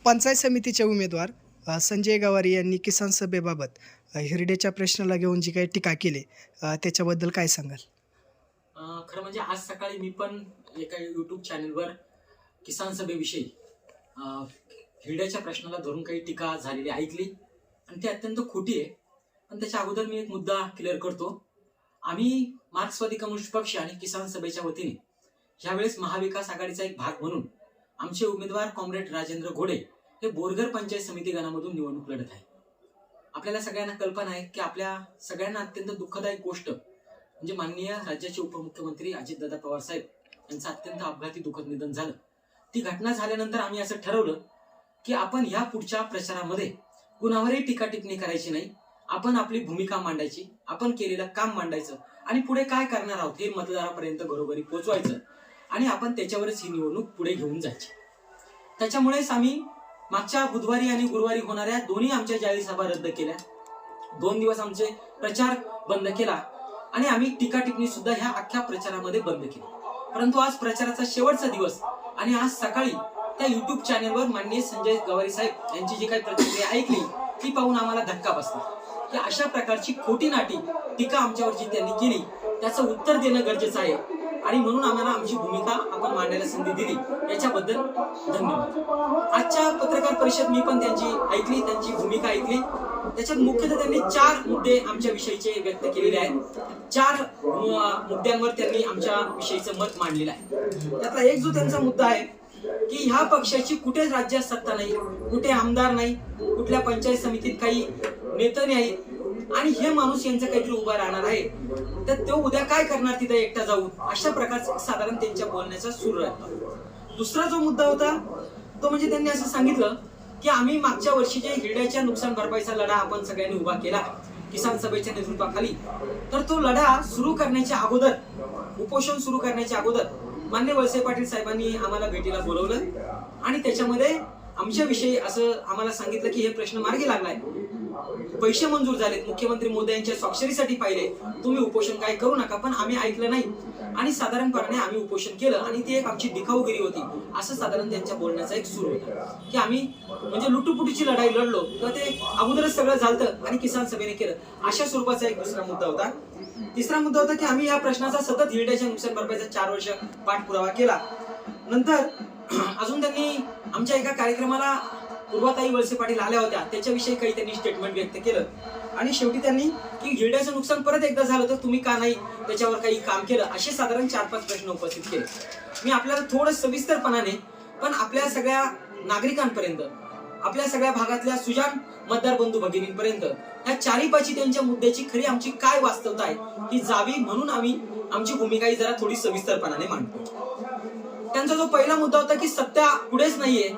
पंचायत समितीचे उमेदवार संजय गवारी यांनी किसान सभेबाबत हिरडेच्या प्रश्नाला घेऊन जी काही टीका केली त्याच्याबद्दल काय सांगाल? खरं म्हणजे आज सकाळी मी पण एका यूट्यूब चॅनलवर किसान सभेविषयी हिरड्याच्या प्रश्नाला धरून काही टीका झालेली ऐकली आणि ती अत्यंत खोटी आहे. पण त्याच्या अगोदर मी एक मुद्दा क्लिअर करतो. आम्ही मार्क्सवादी कम्युनिस्ट पक्ष आणि किसान सभेच्या वतीने यावेळेस महाविकास आघाडीचा एक भाग म्हणून आमचे उमेदवार कॉम्रेड राजेंद्र घोडे हे बोरघर पंचायत समिती गणामधून निवडणूक लढत आहे. आपल्याला सगळ्यांना कल्पना आहे की आपल्या सगळ्यांना अत्यंत दुःखदायक गोष्ट म्हणजे माननीय राज्याचे उपमुख्यमंत्री अजितदादा पवार साहेब यांचं अत्यंत अपघाती दुःखद निधन झालं. ती घटना झाल्यानंतर आम्ही असं ठरवलं की आपण या पुढच्या प्रचारामध्ये कुणावरही टीका टिप्पणी करायची नाही. आपण आपली भूमिका मांडायची, आपण केलेलं काम मांडायचं आणि पुढे काय करणार आहोत हे मतदारापर्यंत घरोघरी पोहोचवायचं आणि आपण त्याच्यावरच ही निवडणूक पुढे घेऊन जायची. त्याच्यामुळेच आम्ही मागच्या बुधवारी आणि गुरुवारी होणाऱ्या दोन्ही आमच्या जाहीर सभा रद्द केल्या. 2 दिवस आमचे प्रचार बंद केला आणि आम्ही टीका टिप्पणी सुद्धा ह्या अख्ख्या प्रचारामध्ये बंद केली. परंतु आज प्रचाराचा शेवटचा दिवस आणि आज सकाळी त्या युट्यूब चॅनलवर माननीय संजय गवारी साहेब यांची जी काही प्रतिक्रिया ऐकली ती पाहून आम्हाला धक्का बसला की अशा प्रकारची खोटी नाटी टीका आमच्यावर जी त्यांनी केली त्याचं उत्तर देणं गरजेचं आहे आणि म्हणून आम्हाला आमची भूमिका आपण मांडायला संधी दिली याच्याबद्दल धन्यवाद. आजच्या पत्रकार परिषद मी पण त्यांची ऐकली, त्यांची भूमिका ऐकली. त्याच्यात मुख्यतः त्यांनी 4 मुद्दे आमच्या विषयीचे व्यक्त केलेले आहेत. 4 मुद्द्यांवर त्यांनी आमच्या विषयीचं मत मांडलेलं आहे. त्यातला एक जो त्यांचा मुद्दा आहे की ह्या पक्षाची कुठेच राज्यात सत्ता नाही, कुठे आमदार नाही, कुठल्या पंचायत समितीत काही नेते नाही आणि हे माणूस यांचं काहीतरी उभा राहणार आहे तर तो उद्या काय करणार तिथे एकटा जाऊन, अशा प्रकारचं साधारण त्यांच्या बोलण्याचा सूर राहतो. दुसरा जो मुद्दा होता तो म्हणजे त्यांनी असं सांगितलं की आम्ही मागच्या वर्षीच्या हिरड्याच्या नुकसान भरपाईचा लढा आपण सगळ्यांनी उभा केला किसान सभेच्या नेतृत्वाखाली. तर तो लढा सुरू करण्याच्या अगोदर, उपोषण सुरू करण्याच्या अगोदर मान्य वळसे पाटील साहेबांनी आम्हाला भेटीला बोलवलं आणि त्याच्यामध्ये आमच्याविषयी असं आम्हाला सांगितलं की हे प्रश्न मार्गी लागलाय, पैसे मंजूर झालेत, मुख्यमंत्री मोदी यांच्या स्वाक्षरीसाठी पाहिले, तुम्ही उपोषण काय करू नका. पण आम्ही ऐकलं नाही आणि साधारणपणे आम्ही उपोषण केलं आणि ती एक आमची दिखाऊगिरी होती असं साधारण त्यांच्या बोलण्याचा एक सूर होता की आम्ही म्हणजे लुटूपुटीची लढाई लढलो किंवा ते अगोदरच सगळं झालं आणि किसान सभेने केलं, अशा स्वरूपाचा एक दुसरा मुद्दा होता. तिसरा मुद्दा होता की आम्ही या प्रश्नाचा सतत हिरड्याच्या नुकसान भरपाईचा 4 वर्ष पाठपुरावा केला. नंतर अजून त्यांनी आमच्या एका कार्यक्रमाला पूर्वाताई वळसे पाटील आल्या होत्या त्याच्याविषयी काही त्यांनी स्टेटमेंट व्यक्त केलं आणि शेवटी त्यांनी की हिरड्याचं नुकसान परत एकदा झालं तर तुम्ही का नाही त्याच्यावर काही काम केलं, असे साधारण 4-5 प्रश्न उपस्थित केले. मी आपल्याला थोडं सविस्तरपणाने पण आपल्या सगळ्या नागरिकांपर्यंत, आपल्या सगळ्या भागातल्या सुजाण मतदार बंधू भगिनींपर्यंत या 4-5 त्यांच्या मुद्द्याची खरी आमची काय वास्तवता आहे ही जावी म्हणून आम्ही आमची भूमिका ही जरा थोडी सविस्तरपणाने मांडतो. त्यांचा जो पहिला मुद्दा होता की सत्ता पुढेच नाहीये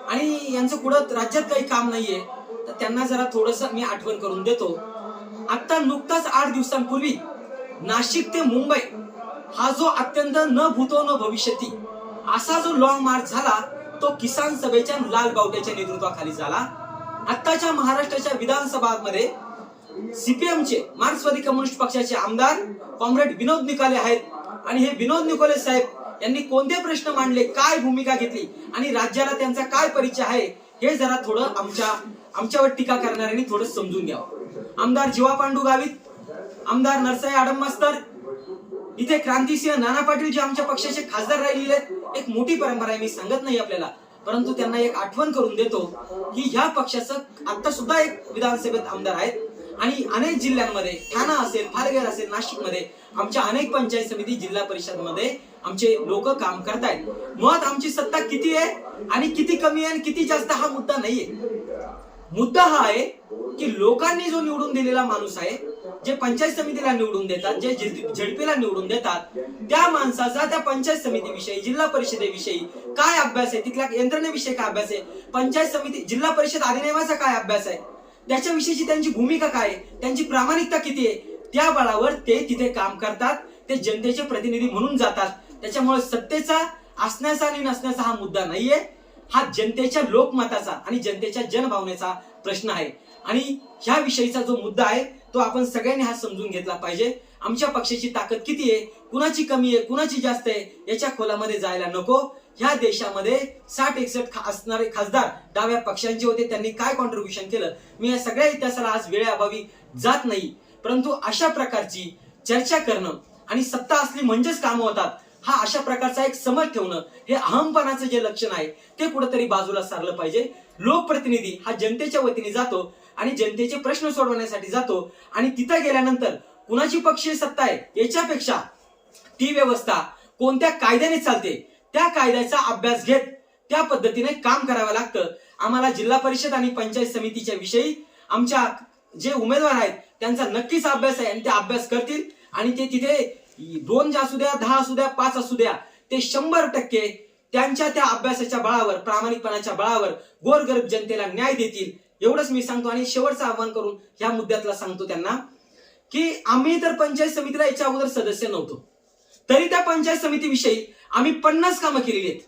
आणि यांचं पुढं राज्यात काही काम नाहीये, तर त्यांना जरा थोडंसं मी आठवण करून देतो. आता नुकताच 8 दिवसांपूर्वी नाशिक ते मुंबई हा जो अत्यंत न भूतो न भविष्यती असा जो लॉंग मार्च झाला तो किसान सभेच्या लाल बावट्याच्या नेतृत्वाखाली झाला. आत्ताच्या महाराष्ट्राच्या विधानसभामध्ये सीपीएमचे मार्क्सवादी कम्युनिस्ट पक्षाचे आमदार कॉम्रेड विनोद निकाले आहेत आणि हे विनोद निकोले साहेब यांनी कोणते प्रश्न मांडले, काय भूमिका घेतली आणि राज्याला त्यांचा काय परिचय आहे हे जरा थोडं आमच्यावर टीका करणाऱ्यांनी थोडं समजून घ्यावं. आमदार जीवा पांडू गावित, आमदार नरसाई आडम मास्तर, इथे क्रांतिसिंह नाना पाटील जे आमच्या पक्षाचे खासदार राहिलेले आहेत, एक मोठी परंपरा आहे, मी सांगत नाही आपल्याला, परंतु त्यांना एक आठवण करून देतो की ह्या पक्षाचं आता सुद्धा एक विधानसभेत आमदार आहेत आणि अनेक जिल्ह्यांमध्ये ठाणा असेल, पालघर असेल, नाशिकमध्ये आमच्या अनेक पंचायत समिती, जिल्हा परिषद मध्ये आमचे लोक काम करतायत. मुळात आमची सत्ता किती आहे आणि किती कमी आहे आणि किती जास्त हा मुद्दा नाहीये. मुद्दा हा आहे की लोकांनी जो निवडून दिलेला माणूस आहे, जे पंचायत समितीला निवडून देतात, जे झडपीला निवडून देतात, त्या माणसाचा त्या पंचायत समितीविषयी, जिल्हा परिषदेविषयी काय अभ्यास आहे, तिथल्या यंत्रणेविषयी काय अभ्यास आहे, पंचायत समिती जिल्हा परिषद अधिनियमाचा काय अभ्यास आहे, त्याच्याविषयीची त्यांची भूमिका काय आहे, त्यांची प्रामाणिकता किती आहे, त्या बळावर ते तिथे काम करतात, ते जनतेचे प्रतिनिधी म्हणून जातात. त्याच्यामुळे सत्तेचा असण्याचा आणि नसण्याचा हा मुद्दा नाहीये, हा जनतेच्या लोकमताचा आणि जनतेच्या जनभावनेचा प्रश्न आहे आणि ह्या विषयीचा जो मुद्दा आहे तो आपण सगळ्यांनी हा समजून घेतला पाहिजे. आमच्या पक्षाची ताकद किती आहे, कुणाची कमी आहे, कुणाची जास्त आहे याच्या खोलामध्ये जायला नको. ह्या देशामध्ये 60-61 असणारे खासदार डाव्या पक्षांचे होते, त्यांनी काय कॉन्ट्रीब्युशन केलं, मी या सगळ्या इतिहासाला आज वेळेअभावी जात नाही. परंतु अशा प्रकारची चर्चा करणं आणि सत्ता असली म्हणजेच कामं होतात, हा अशा प्रकारचा एक समज ठेवणं, हे अहमपणाचं जे लक्षण आहे ते कुठेतरी बाजूला सारलं पाहिजे. लोकप्रतिनिधी हा जनतेच्या वतीने जातो आणि जनतेचे प्रश्न सोडवण्यासाठी जातो आणि तिथं गेल्यानंतर कुणाची पक्षीय सत्ता आहे याच्यापेक्षा ती व्यवस्था कोणत्या कायद्याने चालते त्या कायद्याचा अभ्यास घेत त्या पद्धतीने काम करावं लागतं. आम्हाला जिल्हा परिषद आणि पंचायत समितीच्या विषयी आमच्या जे उमेदवार आहेत त्यांचा नक्कीच अभ्यास आहे आणि ते अभ्यास करतील आणि ते तिथे 2 असू द्या, 10 असू द्या, 5 असू द्या, ते 100% त्यांच्या त्या अभ्यासाच्या बळावर, प्रामाणिकपणाच्या बळावर गोरगरीब जनतेला न्याय देतील एवढंच मी सांगतो. आणि शेवटचं आवाहन करून ह्या मुद्द्यातला सांगतो त्यांना की आम्ही तर पंचायत समितीला याच्या अगोदर सदस्य नव्हतो, तरी त्या पंचायत समितीविषयी आम्ही 50 कामं केलेली आहेत,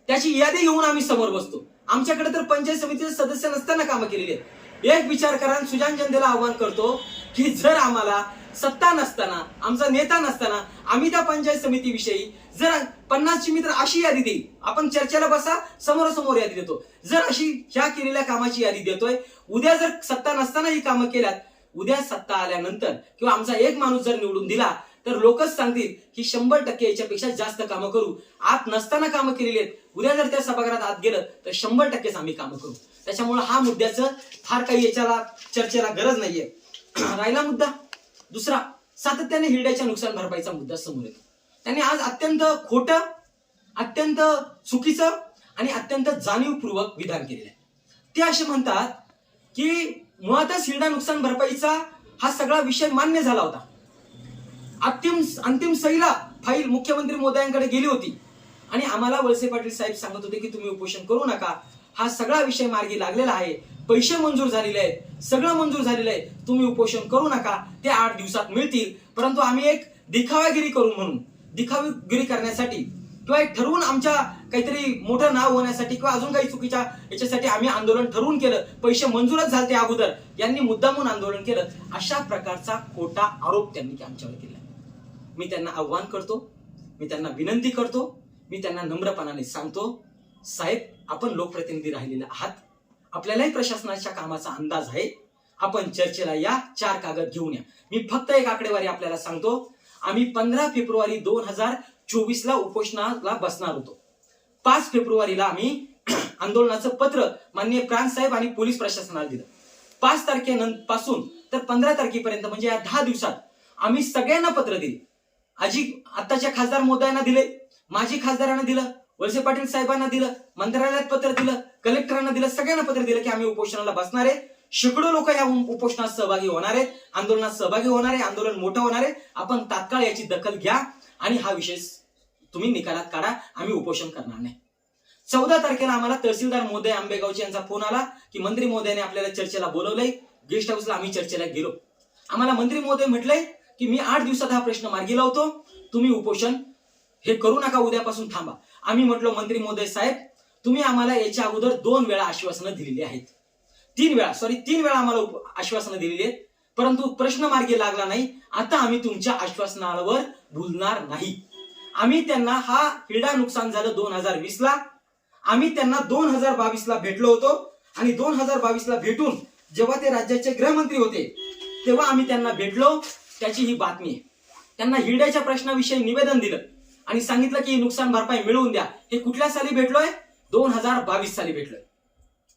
त्याची यादी घेऊन आम्ही समोर बसतो. आमच्याकडे तर पंचायत समितीचे सदस्य नसताना कामं केलेली आहेत. एक विचार करा, सुजान जनतेला आवाहन करतो की जर आम्हाला सत्ता नसताना, आमचा नेता नसताना आम्ही त्या पंचायत समितीविषयी जर 50ची मी तर अशी यादी देईल, आपण चर्चेला बसा, समोरासमोर यादी देतो, जर अशी ह्या केलेल्या कामाची यादी देतोय, उद्या जर सत्ता नसताना ही कामं केल्यात, उद्या सत्ता आल्यानंतर किंवा आमचा एक माणूस जर निवडून दिला तर लोकच सांगतील की 100% याच्यापेक्षा जास्त कामं करू. आत नसताना कामं केलेली आहेत, उद्या जर त्या सभागृहात आत गेलं तर 100%च आम्ही कामं करू. त्याच्यामुळे हा मुद्द्याचं फार काही याच्याला चर्चेला गरज नाहीये. राहिला मुद्दा दुसरा, सातत्याने हिरड्याच्या नुकसान भरपाईचा मुद्दा समोर येतो. त्यांनी आज अत्यंत खोटं, अत्यंत चुकीचं आणि अत्यंत जाणीवपूर्वक विधान केलेलं आहे. ते असे म्हणतात की मुळातच हिरडा नुकसान भरपाईचा हा सगळा विषय मान्य झाला होता, अंतिम सहीला फाईल मुख्यमंत्री मोदयांकडे गेली होती आणि आम्हाला वळसे पाटील साहेब सांगत होते की तुम्ही उपोषण करू नका, हा सगळा विषय मार्गी लागलेला आहे, पैसे मंजूर झालेले आहेत, सगळं मंजूर झालेलं आहे, तुम्ही उपोषण करू नका, ते 8 दिवसात मिळतील. परंतु आम्ही एक दिखावागिरी करू म्हणून, दिखावागिरी करण्यासाठी किंवा एक ठरवून आमच्या काहीतरी मोठं नाव होण्यासाठी किंवा अजून काही चुकीच्या याच्यासाठी आम्ही आंदोलन ठरवून केलं, पैसे मंजूरच झाले अगोदर, यांनी मुद्दामून आंदोलन केलं, अशा प्रकारचा खोटा आरोप त्यांनी आमच्यावर केला. मी त्यांना आव्हान करतो, मी त्यांना विनंती करतो, मी त्यांना नम्रपणाने सांगतो, साहेब आपण लोकप्रतिनिधी राहिलेले आहात, आपल्यालाही प्रशासनाच्या कामाचा अंदाज आहे, आपण चर्चेला या, 4 कागद घेऊन या. मी फक्त एक आकडेवारी आपल्याला सांगतो, आम्ही 15 फेब्रुवारी 2024ला उपोषणाला बसणार होतो. 5 फेब्रुवारीला आम्ही आंदोलनाचं पत्र माननीय प्रांत साहेब आणि पोलीस प्रशासनाला दिलं. 5 तारखेपासून तर 15 तारखेपर्यंत म्हणजे या 10 दिवसात आम्ही सगळ्यांना पत्र दिले. आताच्या खासदार मोदयांना दिले, माजी खासदारांना दिलं, वळसे पाटील साहेबांना दिलं, मंत्रालयात पत्र दिलं, कलेक्टरांना दिलं, सगळ्यांना पत्र दिलं की आम्ही उपोषणाला बसणार आहे. शेकडो लोक या उपोषणात सहभागी होणार आहेत, आंदोलनात सहभागी होणार आहे, आंदोलन मोठं होणार आहे. आपण तात्काळ याची दखल घ्या आणि हा विषय तुम्ही निकालात काढा, आम्ही उपोषण करणार नाही. 14 तारखेला आम्हाला तहसीलदार महोदय आंबेगावचे यांचा फोन आला की मंत्री महोदयाने आपल्याला चर्चेला बोलवलंय. गेस्ट हाऊसला आम्ही चर्चेला गेलो. आम्हाला मंत्री महोदय म्हटलंय की मी 8 दिवसात हा प्रश्न मार्गी लावतो, तुम्ही उपोषण हे करू नका, उद्यापासून थांबा. आम्ही म्हटलो मंत्री महोदय साहेब, तुम्ही आम्हाला याच्या अगोदर 2 वेळा आश्वासनं दिलेली आहेत, 3 वेळा आम्हाला आश्वासनं दिलेली आहेत, परंतु प्रश्न मार्गी लागला नाही. आता आम्ही तुमच्या आश्वासनावर भुलणार नाही. आम्ही त्यांना हा हिरडा नुकसान झालं 2020ला, आम्ही त्यांना 2022ला भेटलो होतो आणि 2022ला भेटून जेव्हा ते राज्याचे गृहमंत्री होते तेव्हा आम्ही त्यांना भेटलो. त्याची ही बातमी आहे. त्यांना हिरड्याच्या प्रश्नाविषयी निवेदन दिलं आणि सांगितलं की नुकसान भरपाई मिळवून द्या. हे कुठल्या साली भेटलोय? 2022 साली भेटलोय.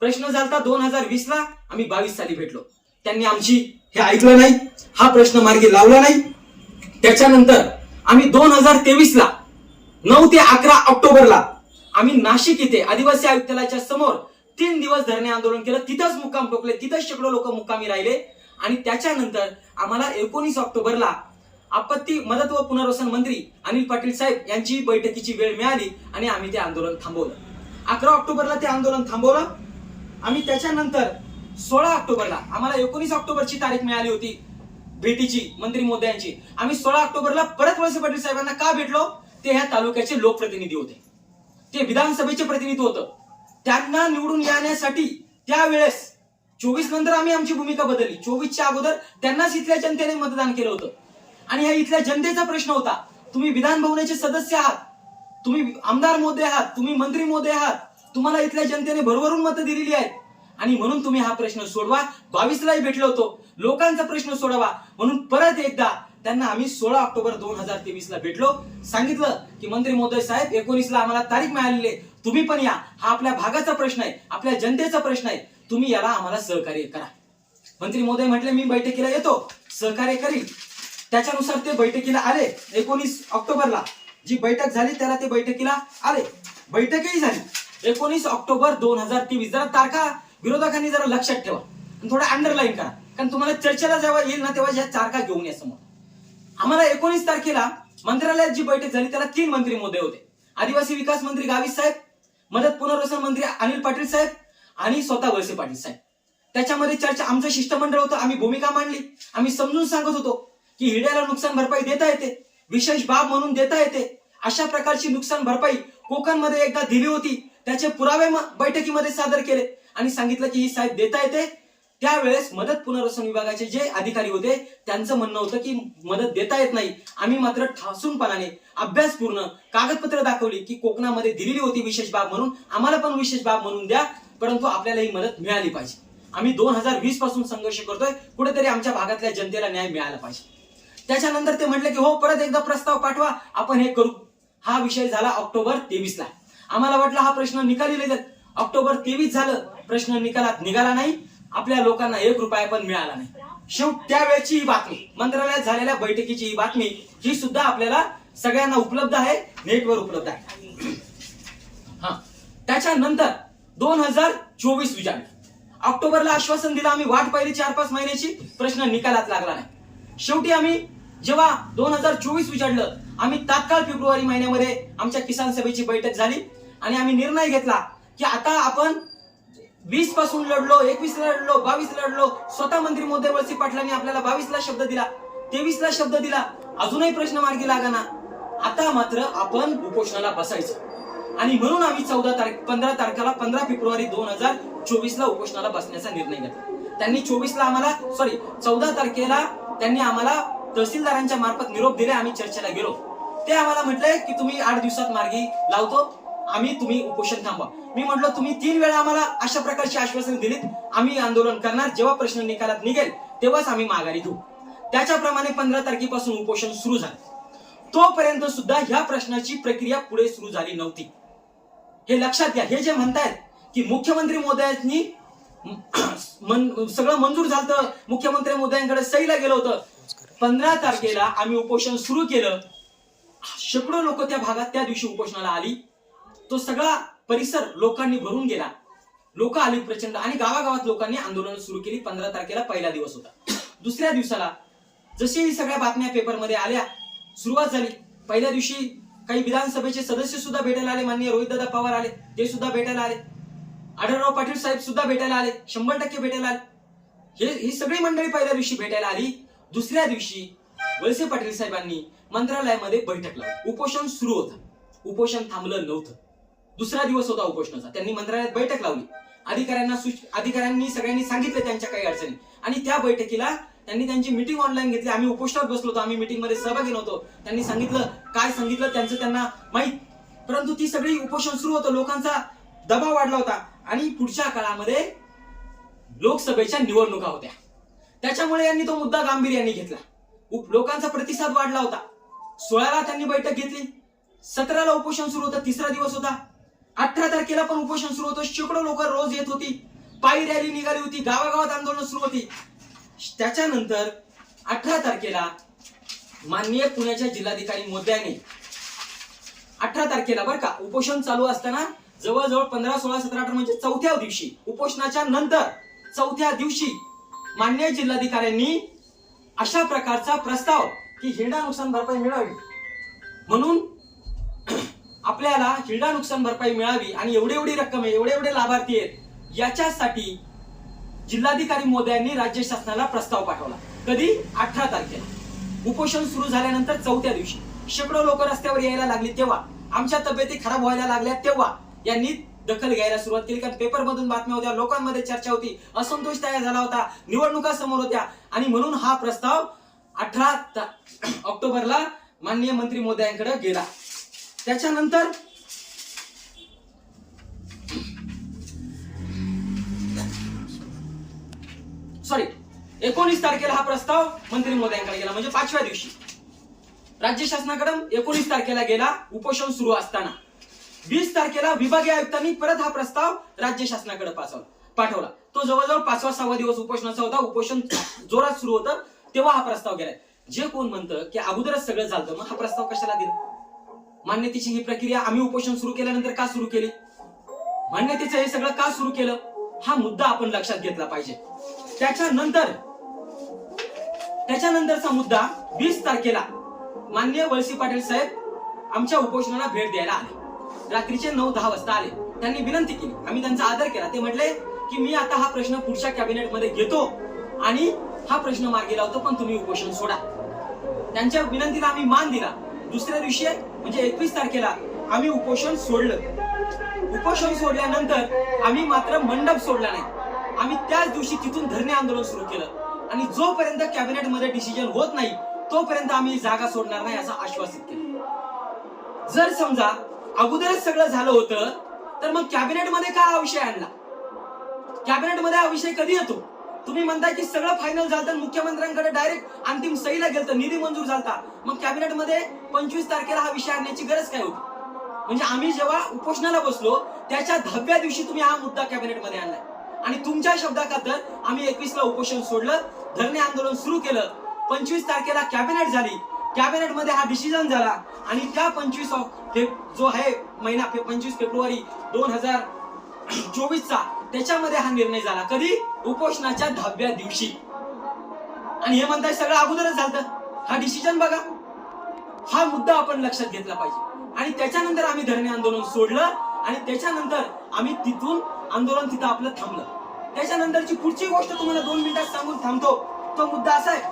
प्रश्न झालता 2020ला, आम्ही 22 साली भेटलो. त्यांनी आमची हे ऐकलं नाही, हा प्रश्न मार्गी लावला नाही. त्याच्यानंतर आम्ही 2023ला 9 ते 11 ऑक्टोबरला आम्ही नाशिक इथे आदिवासी आयुक्तालयाच्या समोर 3 दिवस धरणे आंदोलन केलं. तिथंच मुक्काम ठोकले, तिथंच शेकडो लोक मुक्कामी राहिले. आणि त्याच्यानंतर आम्हाला 19 ऑक्टोबरला आपत्ती मदत व पुनर्वसन मंत्री अनिल पाटील साहेब यांची बैठकीची वेळ मिळाली आणि आम्ही ते आंदोलन थांबवलं. 11 ऑक्टोबरला ते आंदोलन थांबवलं. आम्ही त्याच्यानंतर 16 ऑक्टोबरला, आम्हाला 19 ऑक्टोबरची तारीख मिळाली होती भेटीची मंत्री महोदयांची. आम्ही 16 ऑक्टोबरला परत वळसे पाटील साहेबांना का भेटलो? ते ह्या तालुक्याचे लोकप्रतिनिधी होते, ते विधानसभेचे प्रतिनिधी होतं. त्यांना निवडून येण्यासाठी त्यावेळेस 24 नंतर आम्ही आमची भूमिका बदलली. 24च्या अगोदर त्यांनाच इथल्या जनतेने मतदान केलं होतं आणि हा इथल्या जनतेचा प्रश्न होता. तुम्ही विधान भवनाचे सदस्य आहात, तुम्ही आमदार महोदय आहात, तुम्ही मंत्री महोदय आहात, तुम्हाला इथल्या जनतेने भरभरून मतं दिलेली आहेत आणि म्हणून तुम्ही हा प्रश्न सोडवा. 22लाही भेटलो होतो, लोकांचा प्रश्न सोडवा म्हणून परत एकदा त्यांना आम्ही 16 ऑक्टोबर 2023ला भेटलो. सांगितलं की मंत्री महोदय साहेब 19ला आम्हाला तारीख मिळालेली आहे, तुम्ही पण या, हा आपल्या भागाचा प्रश्न आहे, आपल्या जनतेचा प्रश्न आहे, तुम्ही याला आम्हाला सहकार्य करा. मंत्री महोदय म्हटले मी बैठकीला येतो, सहकार्य करील. त्याच्यानुसार ते बैठकीला आले. 19 ऑक्टोबरला जी बैठक झाली त्याला ते बैठकीला आले, बैठकही झाली. 19 ऑक्टोबर 2023. जरा तारखा विरोधकांनी जरा लक्षात ठेवा आणि थोडं अंडरलाईन करा, कारण तुम्हाला चर्चेला जेव्हा येईल ना तेव्हा या तारखा घेऊन या समोर. आम्हाला 19 तारखेला मंत्रालयात जी बैठक झाली त्याला 3 मंत्री महोदय होते. आदिवासी विकास मंत्री गावित साहेब, मदत पुनर्वसन मंत्री अनिल पाटील साहेब आणि स्वतः वळसे पाटील साहेब. त्याच्यामध्ये चर्चा, आमचं शिष्टमंडळ होतं, आम्ही भूमिका मांडली. आम्ही समजून सांगत होतो की हिरड्याला नुकसान भरपाई देता येते, विशेष बाब म्हणून देता येते. अशा प्रकारची नुकसान भरपाई कोकणमध्ये एकदा दिली होती, त्याचे पुरावे बैठकीमध्ये सादर केले आणि सांगितलं की ही साहेब देता येते. त्यावेळेस मदत पुनर्वसन विभागाचे जे अधिकारी होते त्यांचं म्हणणं होतं की मदत देता येत नाही. आम्ही मात्र ठासूनपणाने अभ्यासपूर्ण कागदपत्र दाखवली की कोकणामध्ये दिलेली होती विशेष बाब म्हणून, आम्हाला पण विशेष बाब म्हणून द्या, परंतु आपल्याला ही मदत मिळाली पाहिजे. आम्ही 2020 पासून संघर्ष करतोय, कुठेतरी आमच्या भागातल्या जनतेला न्याय मिळाला पाहिजे. त्याच्यानंतर ते म्हटले की हो परत एकदा प्रस्ताव पाठवा, आपण हे करू. हा विषय झाला ऑक्टोबर 23ला. आम्हाला वाटलं हा प्रश्न निकाली लागेल. ऑक्टोबर 23 झालं, प्रश्न निकालात निघाला नाही, आपल्या लोकांना 1 रुपया पण मिळाला नाही. शेवट त्यावेळेची ही बातमी, मंत्रालयात झालेल्या बैठकीची ही बातमी, ही सुद्धा आपल्याला सगळ्यांना उपलब्ध आहे, नेटवर उपलब्ध आहे. त्याच्यानंतर 2024 उजाडलं. ऑक्टोबरला आश्वासन दिलं, आम्ही वाट पाहिली 4-5 महिन्याची, प्रश्न निकालात लागला नाही. शेवटी आम्ही जेव्हा 2024 उजाडलं, आम्ही तात्काळ फेब्रुवारी महिन्यामध्ये आमच्या किसान सभेची बैठक झाली आणि आम्ही निर्णय घेतला की आता आपण 20 पासून लढलो, 21ला लढलो, 22ला लढलो. स्वतः मंत्री महोदय वळसे पाटलांनी आपल्याला 22ला शब्द दिला, 23ला शब्द दिला, अजूनही प्रश्न मार्गी लागना. आता मात्र आपण उपोषणाला बसायचं आणि म्हणून आम्ही 15 फेब्रुवारी 2024ला उपोषणाला बसण्याचा निर्णय घेतला. त्यांनी 14 तारखेला त्यांनी आम्हाला तहसीलदारांच्या मार्फत निरोप दिले. आम्ही चर्चेला गेलो. ते आम्हाला म्हटले की तुम्ही 8 दिवसात मार्गी लावतो, तुम्ही उपोषण थांबवा. मी म्हटलं तुम्ही 3 वेळा आम्हाला अशा प्रकारची आश्वासन दिलीत, आम्ही आंदोलन करणार, जेव्हा प्रश्न निकालात निघेल तेव्हाच आम्ही माघारी घेऊ. त्याच्याप्रमाणे 15 तारखेपासून उपोषण सुरू झालं. तोपर्यंत सुद्धा ह्या प्रश्नाची प्रक्रिया पुढे सुरू झाली नव्हती. हे लक्षात घ्या. हे जे म्हणतायत की मुख्यमंत्री महोदयांनी सगळं मंजूर झालं, मुख्यमंत्री महोदयांकडे सहीला गेलं होतं. 15 तारखेला आम्ही उपोषण सुरू केलं. शेकडो लोक त्या भागात त्या दिवशी उपोषणाला आली. तो सगळा परिसर लोकांनी भरून गेला. लोक आली प्रचंड आणि गावागावात लोकांनी आंदोलन सुरू केली. 15 तारखेला पहिला दिवस होता. दुसऱ्या दिवसाला जशी सगळ्या बातम्या पेपरमध्ये आल्या, सुरुवात झाली. पहिल्या दिवशी काही विधानसभेचे सदस्य सुद्धा भेटायला आले. माननीय रोहितदादा पवार आले, ते सुद्धा भेटायला आले. आढळराव पाटील साहेब सुद्धा भेटायला आले, 100% भेटायला आले. ही सगळी मंडळी पहिल्या दिवशी भेटायला आली. दुसऱ्या दिवशी वळसे पाटील साहेबांनी मंत्रालयामध्ये बैठक लावली. उपोषण सुरू होतं, उपोषण थांबलं नव्हतं. दुसरा दिवस होता उपोषणाचा. त्यांनी मंत्रालयात बैठक लावली. अधिकाऱ्यांनी सगळ्यांनी सांगितले त्यांच्या काही अडचणी आणि त्या बैठकीला त्यांनी त्यांची मीटिंग ऑनलाईन घेतली. आम्ही उपोषणात बसलो होतो, आम्ही मीटिंग मध्ये सहभागी नव्हतो. त्यांनी सांगितलं, काय सांगितलं त्यांचं त्यांना माहित, परंतु ती सगळी उपोषण सुरू होतं. लोकांचा दबाव वाढला होता आणि पुढच्या काळामध्ये लोकसभेच्या निवडणुका होत्या. त्याच्यामुळे यांनी तो मुद्दा गांभीर्याने घेतला. लोकांचा प्रतिसाद वाढला होता. 16ला त्यांनी बैठक घेतली. 17ला उपोषण सुरू होतं, तिसरा दिवस होता. 18 तारखेला पण उपोषण सुरू होतं. शेकडो लोक रोज येत होती, पायी रॅली निघाली होती, गावागावात आंदोलन सुरू होती. त्याच्यानंतर 18 तारखेला माननीय पुण्याच्या जिल्हाधिकारी महोदयांनी 18 तारखेला बरं का उपोषण चालू असताना जवळजवळ 15, 16, 17, 18 म्हणजे 4थ्या दिवशी, उपोषणाच्या नंतर 4थ्या दिवशी माननीय जिल्हाधिकाऱ्यांनी अशा प्रकारचा प्रस्ताव की हिरडा नुकसान भरपाई मिळावी म्हणून आपल्याला हिरडा नुकसान भरपाई मिळावी आणि एवढी रक्कम आहे, एवढे लाभार्थी आहेत, याच्यासाठी जिल्हाधिकारी महोदयांनी राज्य शासनाला प्रस्ताव पाठवला. कधी? 18 तारखेला. उपोषण सुरू झाल्यानंतर 4थ्या दिवशी शेकडो लोक रस्त्यावर यायला लागली. तेव्हा आमच्या तब्येती खराब व्हायला लागल्या. तेव्हा यांनी दखल घ्यायला सुरुवात केली. कारण पेपर मधून बातम्या होत्या, लोकांमध्ये चर्चा होती, असंतोष तयार झाला होता, निवडणुका समोर होत्या आणि म्हणून हा प्रस्ताव 18 ऑक्टोबरला माननीय मंत्री महोदयांकडे गेला. त्याच्यानंतर सॉरी 19 तारखेला हा प्रस्ताव मंत्री महोदयांकडे गेला, म्हणजे 5व्या दिवशी राज्य शासनाकडे 19 तारखेला गेला उपोषण सुरू असताना. 20 तारखेला विभागीय आयुक्तांनी परत हा प्रस्ताव राज्य शासनाकडे पाठवला. तो जवळजवळ 5वा-6वा दिवस उपोषणाचा होता. उपोषण जोरात सुरू होतं तेव्हा हा प्रस्ताव गेलाय. जे कोण म्हणतं की अगोदरच सगळं झालं, मग हा प्रस्ताव कशाला दिला? मान्यतेची ही प्रक्रिया आम्ही उपोषण सुरू केल्यानंतर का सुरू केली? मान्यतेचं हे सगळं का सुरू केलं? हा मुद्दा आपण लक्षात घेतला पाहिजे. त्याच्यानंतरचा मुद्दा 20 तारखेला माननीय वळसे पाटील साहेब आमच्या उपोषणाला भेट द्यायला आले. रात्रीचे 9-10 वाजता आले. त्यांनी विनंती केली, आम्ही त्यांचा आदर केला. ते म्हटले की मी आता हा प्रश्न पुढच्या कॅबिनेटमध्ये घेतो आणि हा प्रश्न मार्गी लावतो, पण तुम्ही उपोषण सोडा. त्यांच्या विनंतीला आम्ही मान दिला. दुसऱ्या दिवशी म्हणजे 21 तारखेला आम्ही उपोषण सोडलं. उपोषण सोडल्यानंतर आम्ही मात्र मंडप सोडला नाही. आम्ही त्याच दिवशी तिथून धरणे आंदोलन सुरू केलं आणि जोपर्यंत कॅबिनेटमध्ये डिसिजन होत नाही तोपर्यंत आम्ही जागा सोडणार नाही असं आश्वासित केलं. जर समजा अगोदरच सगळं झालं होतं तर मग कॅबिनेटमध्ये का हा विषय आणला? कॅबिनेटमध्ये हा विषय कधी येतो? तुम्ही म्हणताय की सगळं फायनल झालं, मुख्यमंत्र्यांकडे डायरेक्ट अंतिम सहीला गेलं, निधी मंजूर झाला, मग कॅबिनेटमध्ये 25 तारखेला हा विषय आणण्याची गरज काय होती? म्हणजे आम्ही जेव्हा उपोषणाला बसलो त्याच्या 10व्या दिवशी तुम्ही हा मुद्दा कॅबिनेटमध्ये आणलाय आणि तुमच्या शब्दाखातर आम्ही 21ला उपोषण सोडलं, धरणे आंदोलन सुरू केलं. 25 तारखेला कॅबिनेट झाली. कॅबिनेटमध्ये हा डिसिजन झाला आणि त्या 25 जो आहे महिना 25 फेब्रुवारी 2024चा त्याच्यामध्ये हा निर्णय झाला. कधी? उपोषणाच्या 10व्या दिवशी. आणि हे म्हणताय सगळं अगोदरच झालं. हा डिसिजन बघा. हा मुद्दा आपण लक्षात घेतला पाहिजे. आणि त्याच्यानंतर आम्ही धरणे आंदोलन सोडलं आणि त्याच्यानंतर आम्ही तिथून आंदोलन तिथं आपलं थांबलं. त्याच्यानंतरची पुढची गोष्ट तुम्हाला 2 मिनिटात सांगून थांबतो. तो मुद्दा असा आहे,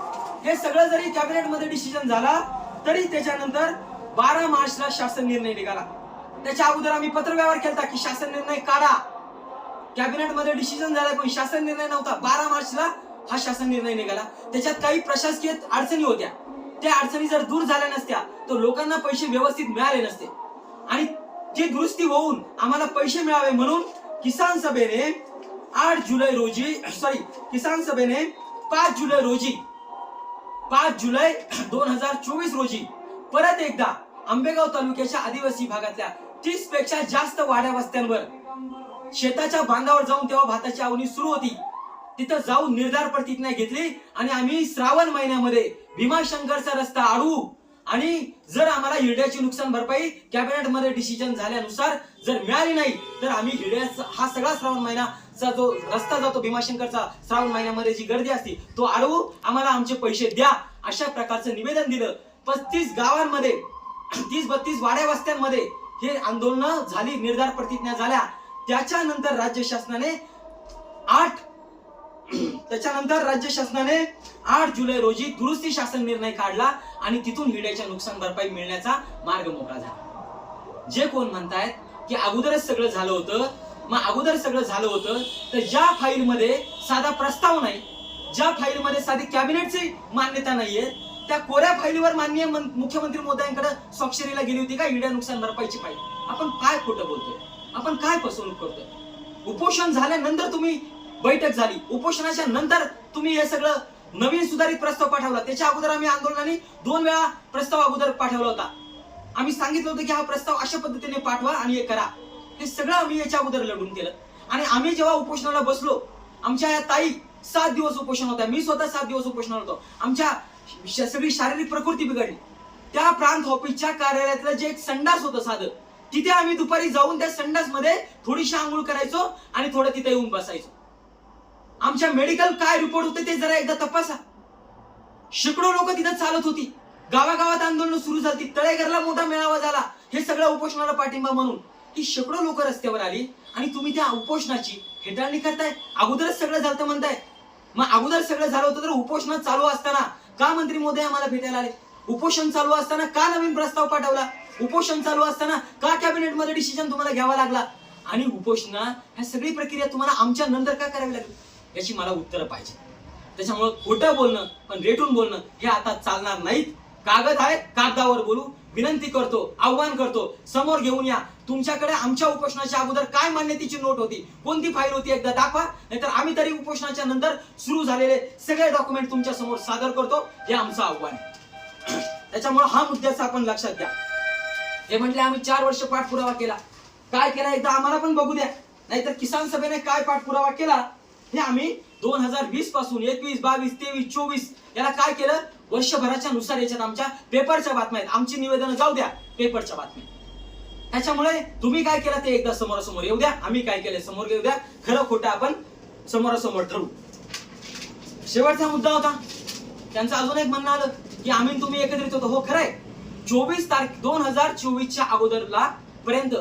हे सगळं जरी कॅबिनेटमध्ये डिसिजन झाला तरी त्याच्यानंतर 12 मार्चला शासन निर्णय निघाला. त्याच्या अगोदर आम्ही पत्रव्यवहार केला की शासन निर्णय काढा. कॅबिनेटमध्ये डिसिजन झाला पण शासन निर्णय नव्हता. 12 मार्चला हा शासन निर्णय निघाला. त्याच्यात काही प्रशासकीय अडचणी होत्या. त्या अडचणी जर दूर झाल्या नसत्या तर लोकांना पैसे व्यवस्थित मिळाले नसते आणि ती दुरुस्ती होऊन आम्हाला पैसे मिळावे म्हणून किसान सभेने 5 जुलै रोजी 2024 रोजी परत एकदा आंबेगाव तालुक्याच्या आदिवासी भागातल्या 30 पेक्षा जास्त वाड्या वस्त्यांवर शेताच्या बांधावर जाऊन, तेव्हा भाताची आवनी सुरू होती, तिथं जाऊन निर्धार प्रतिज्ञा घेतली आणि आम्ही श्रावण महिन्यामध्ये भीमाशंकरचा रस्ता अडवू आणि जर आम्हाला हिरड्याची नुकसान भरपाई कॅबिनेटमध्ये डिसिजन झाल्यानुसार जर मिळाली नाही तर आम्ही हिरड्याचा हा सगळा श्रावण महिनाचा जो रस्ता जातो भीमाशंकरचा, श्रावण महिन्यामध्ये जी गर्दी असते तो अडवू, आम्हाला आमचे पैसे द्या, अशा प्रकारचं निवेदन दिलं. 35 गावांमध्ये 30-32 वाड्या वस्त्यांमध्ये हे आंदोलन झाली, निर्धार प्रतिज्ञा झाल्या. त्याच्यानंतर राज्य शासनाने 8 जुलै रोजी दुरुस्ती शासन निर्णय काढला आणि तिथून हिरड्याच्या नुकसान भरपाई मिळण्याचा मार्ग मोकळा झाला. जे कोण म्हणतायत की अगोदरच सगळं झालं होतं, मग अगोदर सगळं झालं होतं तर ज्या फाईलमध्ये साधा प्रस्ताव नाही, ज्या फाईलमध्ये साधी कॅबिनेटची मान्यता नाहीये, त्या कोऱ्या फाईलवर माननीय मुख्यमंत्री महोदयांकडे स्वाक्षरीला गेली होती का हिरड्या नुकसान भरपाईची फाईल? आपण काय खोटं बोलतोय? आपण काय फसवणूक करतोय? उपोषण झाल्यानंतर तुम्ही बैठक झाली, उपोषणाच्या नंतर तुम्ही हे सगळं नवीन सुधारित प्रस्ताव पाठवला. त्याच्या अगोदर आम्ही आंदोलनाने 2 वेळा प्रस्ताव अगोदर पाठवला होता. आम्ही सांगितलं होतं की हा प्रस्ताव अशा पद्धतीने पाठवा आणि हे करा. हे सगळं आम्ही याच्या अगोदर लढून केलं. आणि आम्ही जेव्हा उपोषणाला बसलो, आमच्या या ताई 7 दिवस उपोषण होत्या, मी स्वतः 7 दिवस उपोषणाला होतो. आमच्या सगळी शारीरिक प्रकृती बिघडली. त्या प्रांत ऑफिसच्या कार्यालयातलं जे एक संडास होतं साधं, तिथे आम्ही दुपारी जाऊन त्या संडास मध्ये थोडीशी आंघोळ करायचो आणि थोडं तिथे येऊन बसायचो. आमच्या मेडिकल काय रिपोर्ट होते ते जरा एकदा तपासा. शेकडो लोक तिथे चालत होती. गावागावात आंदोलन सुरू झाली. तळेघरला मोठा मेळावा झाला. हे सगळं उपोषणाला पाठिंबा म्हणून की शेकडो लोक रस्त्यावर आली आणि तुम्ही त्या उपोषणाची हेटाळणी करताय. अगोदरच सगळं झालं म्हणताय. मग अगोदर सगळं झालं होतं तर उपोषण चालू असताना का मंत्री महोदय आम्हाला भेटायला आले? उपोषण चालू असताना का नवीन प्रस्ताव पाठवला? उपोषण चालू असताना का कॅबिनेटमध्ये डिसिजन तुम्हाला घ्यावा लागला? आणि उपोषण ह्या सगळी प्रक्रिया तुम्हाला आमच्या नंतर का करावी लागली? याची मला उत्तर पाहिजे. त्याच्यामुळे खोटं बोलणं पण रेटून बोलणं हे आता चालणार नाहीत. कागद आहे, कागदावर बोलू. विनंती करतो, आव्हान करतो, समोर घेऊन या. तुमच्याकडे आमच्या उपोषणाच्या अगोदर काय मान्यतेची नोट होती, कोणती फाईल होती एकदा दाखवा, नाहीतर आम्ही तरी उपोषणाच्या नंतर सुरू झालेले सगळे डॉक्युमेंट तुमच्या समोर सादर करतो. हे आमचं आव्हान आहे. त्याच्यामुळे हा मुद्द्याचा आपण लक्षात घ्या. हे म्हटले आम्ही 4 वर्ष पाठपुरावा केला. काय केला एकदा आम्हाला पण बघू द्या, नाहीतर किसान सभेने काय पाठपुरावा केला हे आम्ही 2020 पासून 21, 22, 23, 24 याला काय केलं, वर्षभराच्या नुसार याच्यात आमच्या पेपरच्या बातम्या आहेत. आमची निवेदनं जाऊ द्या, पेपरच्या बातम्या. त्याच्यामुळे तुम्ही काय केलं ते एकदा समोरासमोर येऊ द्या, आम्ही काय केलं समोर येऊ द्या. खरं खोटं आपण समोरासमोर ठरवू. शेवटचा मुद्दा होता त्यांचं अजून एक म्हणणं आलं की आम्ही तुम्ही एकत्रित होतो. हो खरंय, 2024च्या अगोदरला पर्यंत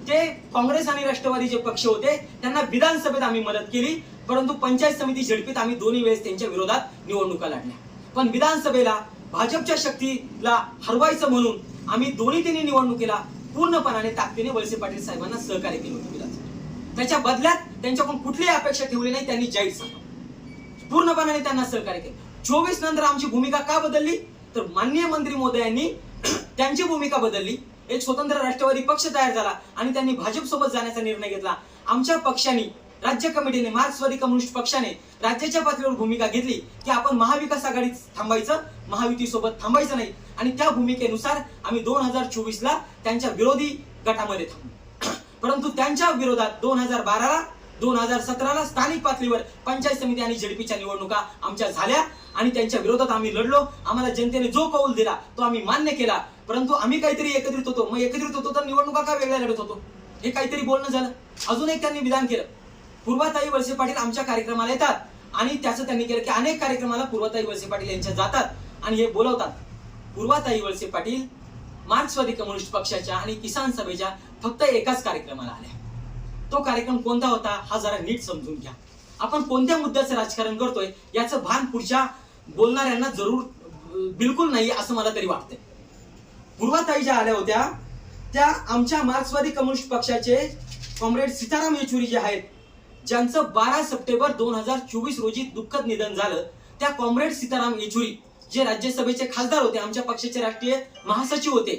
ते काँग्रेस आणि राष्ट्रवादी जे पक्ष होते त्यांना विधानसभेत आम्ही मदत केली, परंतु पंचायत समिती झडपीत आम्ही दोन्ही वेळेस त्यांच्या विरोधात निवडणुका लढल्या. पण विधानसभेला भाजपच्या शक्तीला हरवायचं म्हणून आम्ही तिन्ही निवडणुकीला पूर्णपणाने ताकदीने वळसे पाटील साहेबांना सहकार्य केलं होतं विधानसभेत. त्याच्या बदल्यात त्यांच्याकडून कुठलीही अपेक्षा ठेवली नाही, त्यांनी जाहीर सांगितलं पूर्णपणाने त्यांना सहकार्य केलं. 24 नंतर आमची भूमिका का बदलली, तर माननीय मंत्री महोदयांनी त्यांची भूमिका बदलली. एक स्वतंत्र राष्ट्रवादी पक्ष तयार झाला आणि त्यांनी भाजप सोबत जाण्याचा निर्णय घेतला. आमच्या पक्षाने, राज्य कमिटीने, मार्क्सवादी कम्युनिस्ट पक्षाने राज्याच्या पातळीवर भूमिका घेतली की आपण महाविकास आघाडीत थांबायचं, महायुती सोबत थांबायचं नाही. आणि त्या भूमिकेनुसार आम्ही 2024ला त्यांच्या विरोधी गटामध्ये थांबलो. परंतु त्यांच्या विरोधात 2012ला 2017ला स्थानिक पातळीवर पंचायत समिती आणि झडपीच्या निवडणुका आमच्या झाल्या आणि त्यांच्या विरोधात आम्ही लढलो. आम्हाला जनतेने जो कौल दिला तो आम्ही मान्य केला. परंतु आम्ही काहीतरी एकत्रित होतो, मग एकत्रित होतो तर निवडणुका का वेगळ्या लढत होतो, हे काहीतरी बोलणं झालं. अजून एक त्यांनी विधान केलं, पूर्वाताई वळसे पाटील आमच्या कार्यक्रमाला येतात आणि त्याचं त्यांनी केलं की अनेक कार्यक्रमाला पूर्वाताई वळसे पाटील यांच्या जातात आणि हे बोलवतात. पूर्वाताई वळसे पाटील मार्क्सवादी कम्युनिस्ट पक्षाच्या आणि किसान सभेच्या फक्त एकाच कार्यक्रमाला आल्या. तो कार्यक्रम कोणता होता हा जरा नीट समजून घ्या. आपण कोणत्या मुद्द्याचं राजकारण करतोय याचं भान पुढच्या बोलणाऱ्यांना जरूर बिलकुल नाही असं मला तरी वाटतंय. पूर्वाताई ज्या आल्या होत्या त्या आमच्या मार्क्सवादी कम्युनिस्ट पक्षाचे कॉम्रेड सीताराम येचुरी जे आहेत, ज्यांचं 12 सप्टेंबर 2024 रोजी दुःखद निधन झालं, त्या कॉम्रेड सीताराम येचुरी जे राज्यसभेचे खासदार होते, आमच्या पक्षाचे राष्ट्रीय महासचिव होते,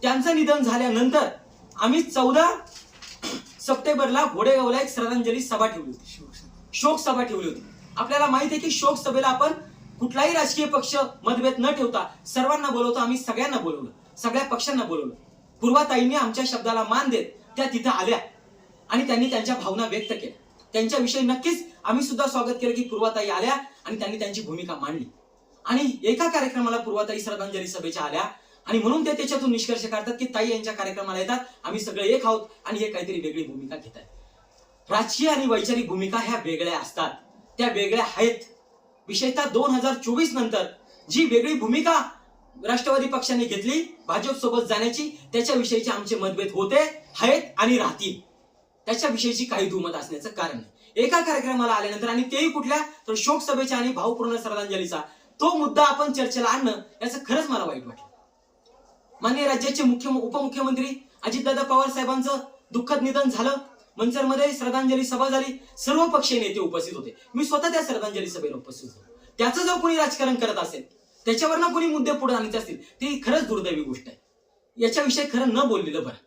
त्यांचं निधन झाल्यानंतर आम्ही 14 सप्टेंबरला घोडेगावला एक श्रद्धांजली सभा ठेवली होती, शोक सभा ठेवली होती. आपल्याला माहिती आहे की शोक सभेला आपण कुठलाही राजकीय पक्ष मतभेद न ठेवता सर्वांना बोलवतो. आम्ही सगळ्यांना बोलवलं, सगळ्या पक्षांना बोलवलं. पूर्वाताईंनी आमच्या शब्दाला मान देत त्या तिथं आल्या आणि त्यांनी त्यांच्या भावना व्यक्त केल्या. त्यांच्याविषयी नक्कीच आम्ही सुद्धा स्वागत केलं की पूर्वाताई आल्या आणि त्यांनी त्यांची भूमिका मांडली. आणि एका कार्यक्रमाला पूर्वाताई श्रद्धांजली सभेच्या आल्या आणि म्हणून ते त्याच्यातून निष्कर्ष काढतात की ताई यांच्या कार्यक्रमाला येतात, आम्ही सगळे एक आहोत आणि हे काहीतरी वेगळी भूमिका घेत आहेत. राजकीय आणि वैचारिक भूमिका ह्या वेगळ्या असतात, त्या वेगळ्या आहेत. विशेषतः 2024 नंतर जी वेगळी भूमिका राष्ट्रवादी पक्षाने घेतली भाजप सोबत जाण्याची, त्याच्याविषयीचे आमचे मतभेद होते, आहेत आणि राहतील. त्याच्याविषयीची काही दुमत असण्याचं कारण नाही. एका कार्यक्रमाला आल्यानंतर आणि तेही कुठल्या तर शोक सभेच्या आणि भावपूर्ण श्रद्धांजलीचा तो मुद्दा आपण चर्चेला आणणं याचं खरंच मला वाईट वाटलं. माननीय राज्याचे उपमुख्यमंत्री अजितदादा पवार साहेबांचं दुःखद निधन झालं. मंचरमध्ये श्रद्धांजली सभा झाली, सर्व पक्षीय नेते उपस्थित होते. मी स्वतः त्या श्रद्धांजली सभेला उपस्थित होतो. त्याचं जर कोणी राजकारण करत असेल, त्याच्यावरनं कोणी मुद्दे पुढे आणत असतील, ती खरंच दुर्दैवी गोष्ट आहे. याच्याविषयी खरं न बोललेलं बरं.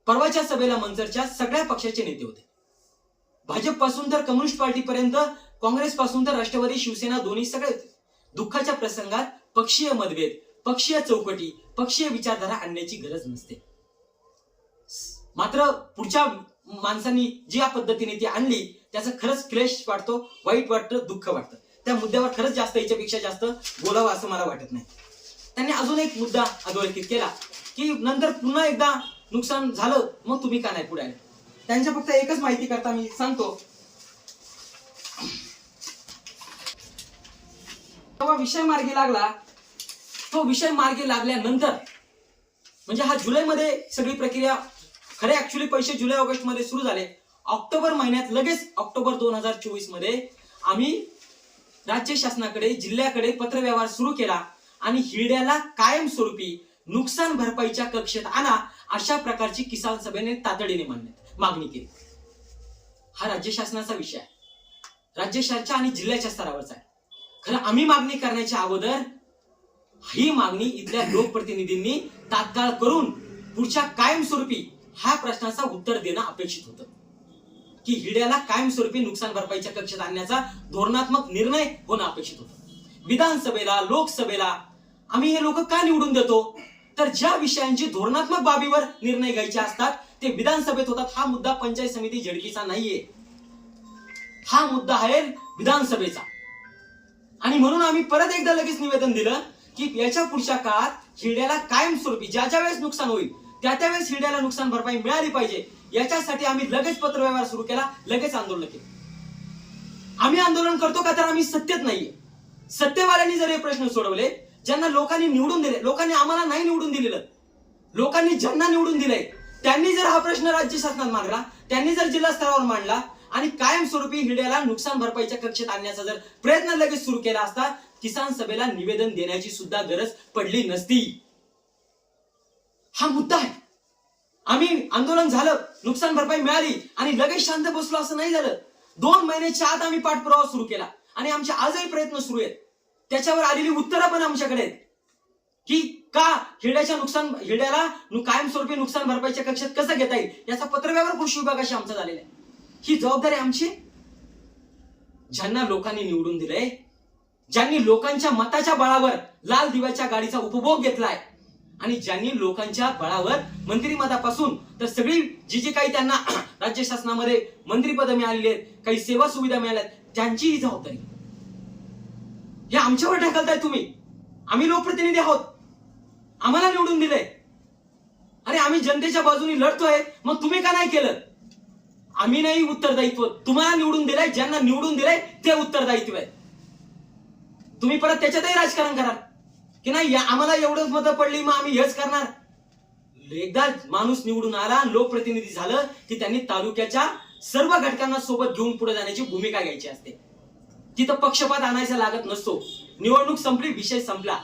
परवाच्या सभेला मंचरच्या सगळ्या पक्षाचे नेते होते, भाजप पासून तर कम्युनिस्ट पार्टी पर्यंत, काँग्रेस पासून तर राष्ट्रवादी, शिवसेना दोन्ही सगळे होते. दुःखाच्या प्रसंगात पक्षीय मतभेद, पक्षीय चौकटी, पक्षीय विचारधारा आणण्याची गरज नसते. मात्र पुढच्या माणसांनी ज्या पद्धतीने ती आणली त्याचं खरंच क्लेश वाटतो, वाईट वाटतं, दुःख वाटतं. त्या मुद्द्यावर खरंच जास्त याच्यापेक्षा जास्त बोलावं असं मला वाटत नाही. त्यांनी अजून एक मुद्दा अधोरेखित केला की नंतर पुन्हा एकदा नुकसान झालं मग तुम्ही का नाही पुढे आले. त्यांच्या फक्त एकच माहिती करता मी सांगतो, जेव्हा विषय मार्गी लागला, तो विषय मार्गी लागल्यानंतर म्हणजे हा जुलैमध्ये सगळी प्रक्रिया, खरे ऍक्च्युली पैसे जुलै ऑगस्ट मध्ये सुरू झाले. ऑक्टोबर महिन्यात लगेच ऑक्टोबर 2024 मध्ये आम्ही राज्य शासनाकडे, जिल्ह्याकडे पत्रव्यवहार सुरू केला आणि हिरड्याला कायमस्वरूपी नुकसान भरपाईच्या कक्षेत आणा अशा प्रकारची किसान सभेने तातडीने मागणी केली. हा राज्य शासनाचा विषय आहे, राज्य शासनाच्या आणि जिल्ह्याच्या स्तरावरचा आहे. खरं आम्ही मागणी करण्याच्या अगोदर ही मागणी इथल्या लोकप्रतिनिधींनी तात्काळ करून पुढच्या कायमस्वरूपी ह्या प्रश्नाचा उत्तर देणं अपेक्षित होतं की हिरड्याला कायमस्वरूपी नुकसान भरपाईच्या कक्षेत आणण्याचा धोरणात्मक निर्णय होणं अपेक्षित होतं. विधानसभेला, लोकसभेला आम्ही हे लोक का निवडून देतो? तर ज्या विषयांची धोरणात्मक बाबीवर निर्णय घ्यायचे असतात ते विधानसभेत होतात. हा मुद्दा पंचायत समिती झडपीचा नाहीये, हा मुद्दा आहे विधानसभेचा. आणि म्हणून आम्ही परत एकदा लगेच निवेदन दिलं की याच्या पुढच्या काळात हिरड्याला कायमस्वरूपी ज्या ज्या वेळेस नुकसान होईल त्या त्यावेळेस हिरड्याला नुकसान भरपाई मिळाली पाहिजे. याच्यासाठी आम्ही लगेच पत्रव्यवहार सुरू केला, लगेच आंदोलन केलं. आम्ही आंदोलन करतो का? तर आम्ही सत्तेत नाहीये. सत्तेवाल्यांनी जर हे प्रश्न सोडवले, ज्यांना लोकांनी निवडून दिले, लोकांनी आम्हाला नाही निवडून दिलेलं, लोकांनी ज्यांना निवडून दिलंय त्यांनी जर हा प्रश्न राज्य शासनात मांडला, त्यांनी जर जिल्हा स्तरावर मांडला आणि कायमस्वरूपी हिरड्याला नुकसान भरपाईच्या कक्षेत आणण्याचा जर प्रयत्न लगेच सुरू केला असता, किसान सभेला निवेदन देण्याची सुद्धा गरज पडली नसती. हा मुद्दा आहे. आम्ही आंदोलन झालं, नुकसान भरपाई मिळाली आणि लगेच शांत बसलो असं नाही झालं. 2 महिन्याच्या आत आम्ही पाठपुरावा सुरू केला आणि आमचे आजही प्रयत्न सुरू आहेत. त्याच्यावर आलेली उत्तरं पण आमच्याकडे आहेत की का हिरड्याला कायमस्वरूपी नुकसान भरपाईच्या कक्षेत कसं घेता येईल याचा पत्रव्यवहार कृषी विभागाशी आमचा झालेला आहे. ही जबाबदारी आमची. ज्यांना लोकांनी निवडून दिलंय, ज्यांनी लोकांच्या मताच्या बळावर लाल दिव्याच्या गाडीचा उपभोग घेतलाय आणि ज्यांनी लोकांच्या बळावर मंत्रिपदापासून तर सगळी जी काही त्यांना राज्य शासनामध्ये मंत्रिपद मिळालेली आहेत, काही सेवा सुविधा मिळाल्यात, त्यांची ही जबाबदारी. हे आमच्यावर ढकलताय तुम्ही. आम्ही लोकप्रतिनिधी आहोत, आम्हाला निवडून दिलंय. अरे आम्ही जनतेच्या बाजूने लढतोय, मग तुम्ही का नाही केलं? आम्ही नाही उत्तरदायित्व, तुम्हाला निवडून दिलंय, ज्यांना निवडून दिलंय ते उत्तरदायित्व आहे. तुम्ही परत त्याच्यातही राजकारण कराल की नाही आम्हाला एवढंच मतं पडली मग आम्ही हेच करणार. एकदा माणूस निवडून आला, लोकप्रतिनिधी झालं की त्यांनी तालुक्याच्या सर्व घटकांना सोबत घेऊन पुढे जाण्याची भूमिका घ्यायची असते. तिथं पक्षपात आणायचा लागत नसतो. निवडणूक संपली, विषय संपला.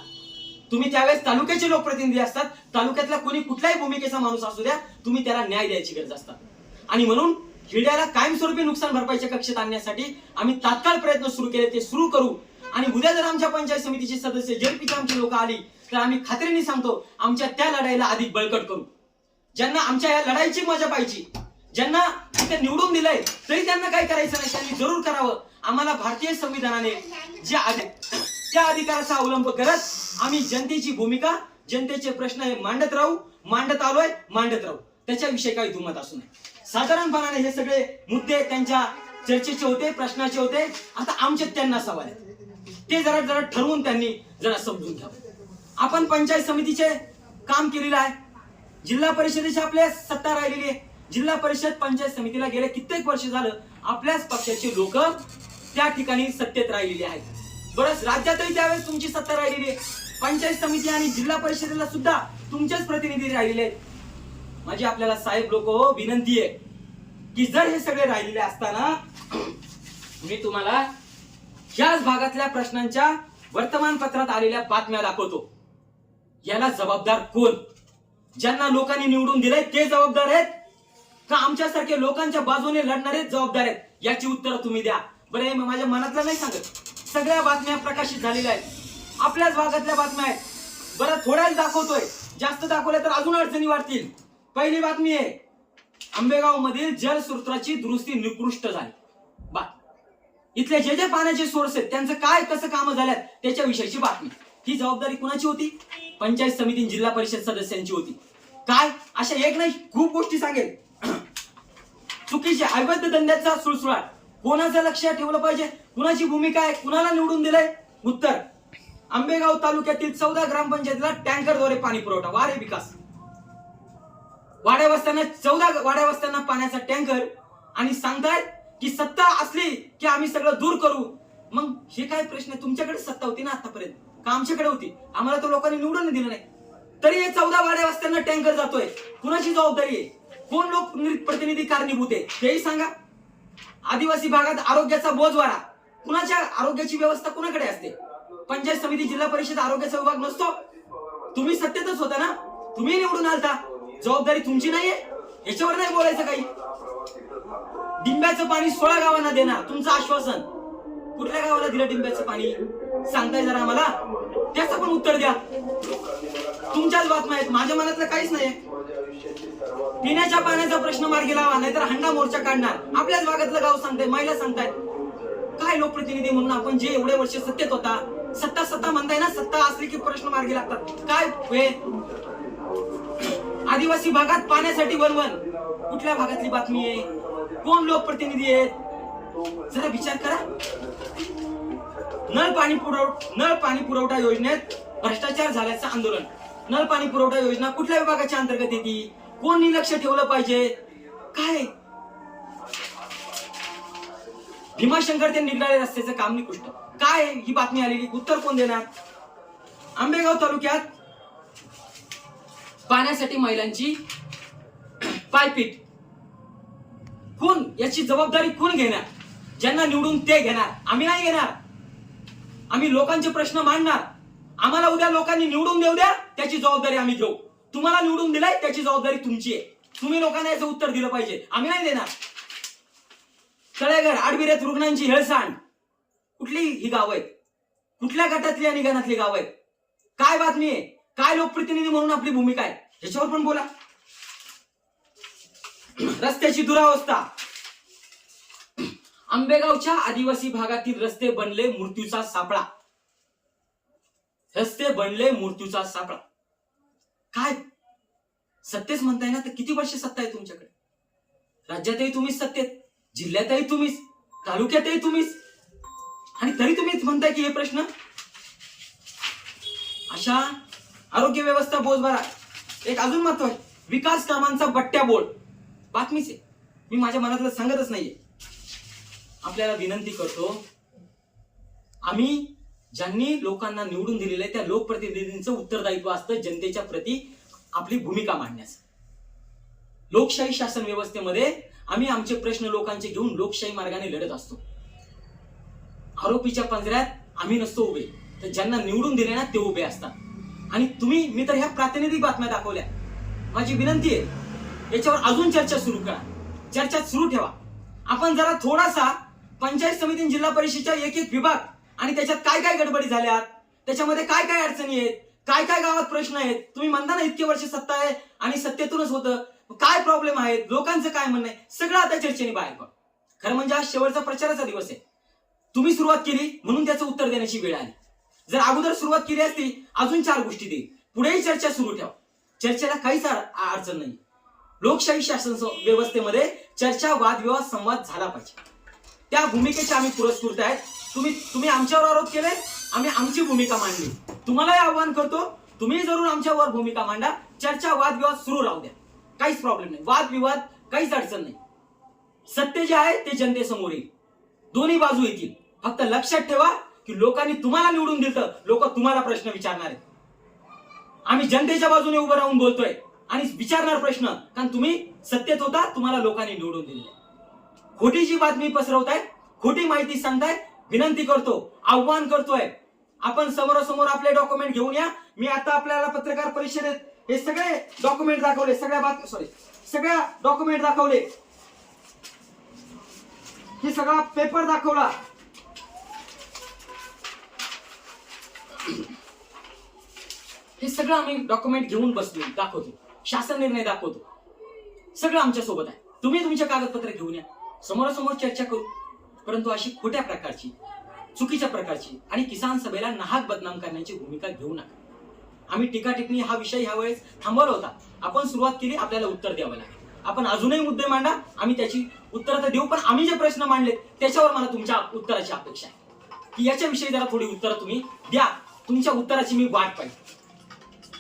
तुम्ही त्यावेळेस तालुक्याचे लोकप्रतिनिधी असतात, तालुक्यातला कोणी कुठल्याही भूमिकेचा माणूस असू द्या, तुम्ही त्याला न्याय द्यायची गरज असतात. आणि म्हणून हिरड्याला कायमस्वरूपी नुकसान भरपाईच्या कक्षेत आणण्यासाठी आम्ही तात्काळ प्रयत्न सुरू केले, ते सुरू करू. आणि उद्या जर आमच्या पंचायत समितीचे सदस्य जेडपीचे आमचे लोक आली तर आम्ही खात्रीने सांगतो आमच्या त्या लढाईला अधिक बळकट करू. ज्यांना आमच्या या लढाईची मजा पाहिजे, ज्यांना तिथे निवडून दिलंय तरी त्यांना काय करायचं नाही, त्यांनी जरूर करावं. आम्हाला भारतीय संविधानाने त्या अधिकाराचा अवलंब करत आम्ही जनतेची भूमिका, जनतेचे प्रश्न हे मांडत राहू, मांडत आलोय, मांडत राहू. त्याच्याविषयी काही दुमत असू नये. साधारणपणाने हे सगळे मुद्दे त्यांच्या चर्चेचे होते, प्रश्नाचे होते. आता आमचे त्यांना सवाल आहेत, ते जरा ठरवून त्यांनी जरा समजून घ्यावं. आपण पंचायत समितीचे काम केलेलं आहे, जिल्हा परिषदेची आपल्या सत्ता राहिलेली आहे. जिल्हा परिषद पंचायत समितीला गेले कित्येक वर्ष झालं आपल्याच पक्षाचे लोक त्या ठिकाणी सत्तेत राहिलेले आहेत. बरंच राज्यातही त्यावेळेस तुमची सत्ता राहिलेली आहे. पंचायत समिती आणि जिल्हा परिषदेला सुद्धा तुमचेच प्रतिनिधी राहिलेले आहेत. माझी आपल्याला साहेब लोक विनंती आहे की जर हे सगळे राहिलेले असताना मी तुम्हाला याच भागातल्या प्रश्नांच्या वर्तमानपत्रात आलेल्या बातम्या दाखवतो. याला जबाबदार कोण? ज्यांना लोकांनी निवडून दिलंय ते जबाबदार आहेत का आमच्यासारखे लोकांच्या बाजूने लढणारे जबाबदार आहेत? याची उत्तरं तुम्ही द्या. बरं हे माझ्या मनातलं नाही सांगत, सगळ्या बातम्या प्रकाशित झालेल्या आहेत, आपल्याच भागातल्या बातम्या आहेत. बरं थोड्याच दाखवतोय, जास्त दाखवल्या तर अजून अडचणी वाढतील. पहिली बातमी आहे, आंबेगाव मधील जलस्रोताची दुरुस्ती निकृष्ट झाली. इथले जे जे पाण्याचे सोर्स आहेत त्यांचं काय कसं कामं झाल्यात त्याच्याविषयीची बातमी. ही जबाबदारी कुणाची होती? पंचायत समिती जिल्हा परिषद सदस्यांची होती. काय अशा एक नाही खूप गोष्टी सांगेल. चुकीच्या अवैध धंद्याचा सुळसुळाट, कोणाचं लक्ष ठेवलं पाहिजे, कुणाची भूमिका आहे, कुणाला निवडून दिलंय? उत्तर, आंबेगाव तालुक्यातील 14 ग्रामपंचायतीला टँकरद्वारे पाणी पुरवठा. वारे विकास. 14 वाड्या वस्त्यांना पाण्याचा टँकर आणि सांगतायत की सत्ता असली की आम्ही सगळं दूर करू. मग हे काय प्रश्न? तुमच्याकडे सत्ता होती ना आतापर्यंत, का आमच्याकडे होती? आम्हाला तर लोकांनी निवडून दिलं नाही. तरी हे 14 वाड्या वस्त्यांना टँकर जातोय. कुणाची जबाबदारी आहे? कोण लोक प्रतिनिधी कारणीभूत आहे हेही सांगा. आदिवासी भागात आरोग्याचा बोजवारा, कुणाच्या आरोग्याची व्यवस्था कुणाकडे असते? पंचायत समिती जिल्हा परिषद आरोग्याचा विभाग नसतो. तुम्ही सत्तेतच होता ना, तुम्ही निवडून आलता, जबाबदारी तुमची नाहीये? याच्यावर नाही बोलायचं काही. डिंब्याचं पाणी 16 गावांना देणार, तुमचं आश्वासन. कुठल्या गावाला दिलं डिंब्याचं पाणी? सांगताय जरा आम्हाला, त्याचं पण उत्तर द्या. तुमच्याच बातम्या आहेत, माझ्या मनातलं काहीच नाही. पिण्याच्या पाण्याचा प्रश्न मार्गी लावा, नाहीतर हंडा मोर्चा काढणार. आपल्याच भागातलं गाव सांगताय, महिला सांगतायत. काय लोकप्रतिनिधी म्हणून आपण जे एवढे वर्ष सत्तेत होता, सत्ता म्हणताय ना, सत्ता असली की प्रश्न मार्गी लागतात. काय हे आदिवासी भागात पाण्यासाठी वनवन, कुठल्या भागातली बातमी आहे? कोण लोकप्रतिनिधी आहेत? जरा विचार करा. नळ पाणी पुरवठा योजनेत भ्रष्टाचार झाल्याचं आंदोलन. नळ पाणी पुरवठा योजना कुठल्या विभागाच्या अंतर्गत येते? कोणी लक्ष ठेवलं पाहिजे? काय भीमाशंकर ते निगडाळे रस्त्याचं काम निकृष्ट, काय ही बातमी आलेली? उत्तर कोण देणार? आंबेगाव तालुक्यात पाण्यासाठी महिलांची पायपीट, कोण याची जबाबदारी कोण घेणार? ज्यांना निवडून ते घेणार, आम्ही नाही घेणार. आम्ही लोकांचे प्रश्न मांडणार. आम्हाला उद्या लोकांनी निवडून देऊ द्या, त्याची जबाबदारी आम्ही घेऊ. तुम्हाला निवडून दिलाय त्याची जबाबदारी तुमची आहे. तुम्ही लोकांना याचं उत्तर दिलं पाहिजे, आम्ही नाही देणार. तळेगड आडबिऱ्यात रुग्णांची हेळसांड, कुठली ही गाव आहेत? कुठल्या गटातली आणि गणातली गाव आहेत? काय बातमी आहे? काय लोकप्रतिनिधी म्हणून आपली भूमिका आहे? याच्यावर पण बोला. रस्त्याची दुरावस्था, आंबेगावच्या आदिवासी भागातील रस्ते बनले मृत्यूचा सापळा. रस्ते बनले मृत्यूचा सापळा. काय सत्तेच म्हणताय ना, तर किती वर्ष सत्ता आहे तुमच्याकडे? राज्यातही तुम्हीच सत्तेत, जिल्ह्यातही तुम्हीच, तालुक्यातही तुम्हीच, आणि तरी तुम्हीच म्हणताय की हे प्रश्न. अशा आरोग्य व्यवस्था बोजबारा. एक अजून महत्व आहे, विकास कामांचा बट्ट्या बोल. बातमीच आहे, मी माझ्या मनातलं सांगतच नाहीये. आपल्याला विनंती करतो, आम्ही ज्यांनी लोकांना निवडून दिलेलं आहे त्या लोकप्रतिनिधींचं उत्तरदायित्व असतं जनतेच्या प्रती आपली भूमिका मांडण्याचं. लोकशाही शासन व्यवस्थेमध्ये आम्ही आमचे प्रश्न लोकांचे घेऊन लोकशाही मार्गाने लढत असतो. आरोपीच्या पंजऱ्यात आम्ही नसतो उभे, तर ज्यांना निवडून दिले ना ते उभे असतात. आणि तुम्ही, मी तर ह्या प्रातिनिधिक बातम्या दाखवल्या. माझी विनंती आहे, याच्यावर अजून चर्चा सुरू करा, चर्चा सुरू ठेवा. आपण जरा थोडासा पंचायत समिती, जिल्हा परिषदेच्या एक एक विभाग आणि त्याच्यात काय काय गडबडी झाल्यात, त्याच्यामध्ये काय काय अडचणी आहेत, काय काय गावात प्रश्न आहेत. तुम्ही म्हणता ना इतके वर्ष सत्ता आहे आणि सत्तेतूनच होतं, काय प्रॉब्लेम आहेत, लोकांचं काय म्हणणं आहे, सगळं आता चर्चेने बाहेर पड. खरं म्हणजे आज शेवटचा प्रचाराचा दिवस आहे. तुम्ही सुरुवात केली म्हणून त्याचं उत्तर देण्याची वेळ आली. जर अगोदर सुरुवात केली असती अजून 4 गोष्टी देईल. पुढेही चर्चा सुरू ठेवा, चर्चेला काहीच अडचण नाही. लोकशाही शासन व्यवस्थेमध्ये चर्चा, वादविवाद, संवाद झाला पाहिजे. त्या भूमिकेचे आम्ही पुरस्कृत आहेत. तुम्ही आमच्यावर आरोप केले, आम्ही आमची भूमिका मांडली. तुम्हालाही आव्हान करतो, तुम्ही जरूर आमच्यावर भूमिका मांडा. चर्चा, वादविवाद सुरू राहू द्या, काहीच प्रॉब्लेम नाही. वादविवाद काहीच अडचण नाही. सत्य जे आहे ते जनतेसमोर येईल, दोन्ही बाजू येतील. फक्त लक्षात ठेवा की लोकांनी तुम्हाला निवडून दिलं, लोक तुम्हाला प्रश्न विचारणार आहेत. आम्ही जनतेच्या बाजूने उभं राहून बोलतोय आणि विचारणार प्रश्न, कारण तुम्ही सत्तेत होता, तुम्हाला लोकांनी निवडून दिले. खोटी जी बातमी पसरवताय, खोटी माहिती सांगताय, विनंती करतो, आव्हान करतोय, आपण समोरासमोर आपले डॉक्युमेंट घेऊन या. मी आता आपल्याला पत्रकार परिषदेत हे सगळे डॉक्युमेंट दाखवले, सगळ्या डॉक्युमेंट दाखवले, हे सगळा पेपर दाखवला. हे सगळं आम्ही डॉक्युमेंट घेऊन बसलो, दाखवतो, शासन निर्णय दाखवतो, सगळं आमच्या सोबत आहे. तुम्ही तुमचे कागदपत्र घेऊन या, समोरासमोर चर्चा करू. परंतु अशी खोट्या प्रकारची, चुकीच्या प्रकारची आणि किसान सभेला नाहक बदनाम करण्याची भूमिका घेऊ नका. आम्ही टीका टिप्पणी हा विषय ह्या वेळेस थांबवला होता. आपण सुरुवात केली, आपल्याला उत्तर द्यावं लागेल. आपण अजूनही मुद्दे मांडा, आम्ही त्याची उत्तरं तर देऊ, पण आम्ही जे प्रश्न मांडले त्याच्यावर मला तुमच्या उत्तराची अपेक्षा आहे की याच्याविषयी जरा थोडी उत्तरं तुम्ही द्या. तुमच्या उत्तराची मी वाट पाहिजे.